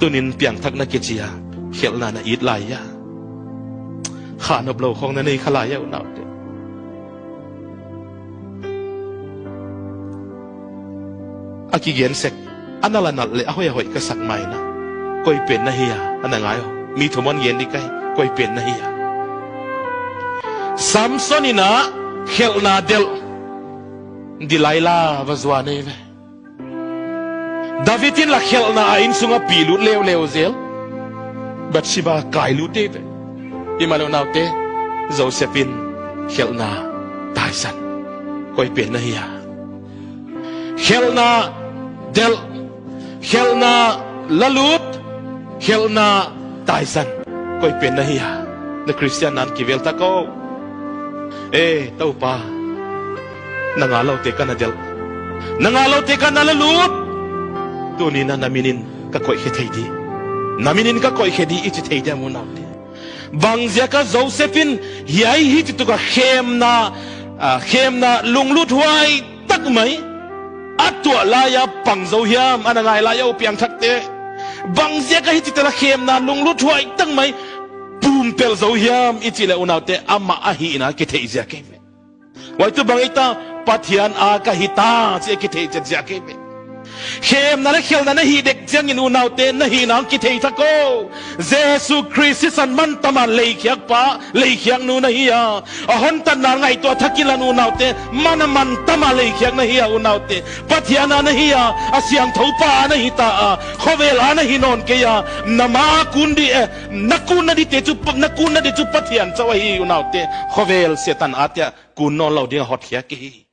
ตุนินเปียงทักนักเกจียเขียนนาอีดลายยาขานบโลของนั่นเองขลายยาอุณาวเตอากิเกียนเสกอันนั้นละนัดเลยเอาไว้ก็สักไม่นะก็อีเป็นนะเฮียอันนั้นไงมีทุมันเย็นดีไกก็อีเป็นนะเฮียซัมซอนินะเขลนาเดลดิไลลาวาจวานีเวดาวิดินละเขลนาอินสุงaปีลุเลวเซลบัตชิบากายลุเตเวอิมาโนนาวเตโจเซฟินเขลนาตายสันก็อีเป็นนะเฮียเขลนาเดลเขลนาละลุดเขลนาตายสันก็อีเป็นนะเฮียในคริสเตียนนั้นกิเวลตะโกเต้าป่านางอาเราเตกันนะเดลนางอาเราเตกันนะละลุดตัวนี้นะนามินินก็คอยเขตดีนามินินก็คอยเขดีอิจิเทดีมุนเอาเตบางเสียก็โจเซฟินเฮียฮิตตุกเข้มนาลุงลุดไว้ตักไหมอัตตัวลายปังโจเฮียมอันนั้นไงลายอุปยังทักเตบางเสียก็ฮิตตุกเข้มนาลุงลุดไว้ตักไหมปูมเปลโจเฮียมอิจิเลอุนเอาเตอามาอาฮีนะกิเทอิจะเก็บไว้ตัวบางอิตาปัทยานอากาฮิตาเสียกิเทอิจะเก็บเข้มนั่นเขียวนั่นฮีเด็กเจียงอินูนาวเตนฮีนังกิเทยทักโกเยซูคริสต์สันมันตมันเลยเขียกป้าเลยเขียงนูนฮียาหอนตันนางไงตัวทักกิลานูนาวเตมันตมันเลยเขียงนฮียาอุนาวเตปัทยานนฮียาอาเสียงทูป้านฮีตาขเวลานฮีนอนเกียนามากุนดีนักกุนนดีเตจุปนักกุนนดีจุปัทยานเจ้าฮีอุนาวเตขเวลเสตันอาเตกุนนอนเราเดียหอดเขียกี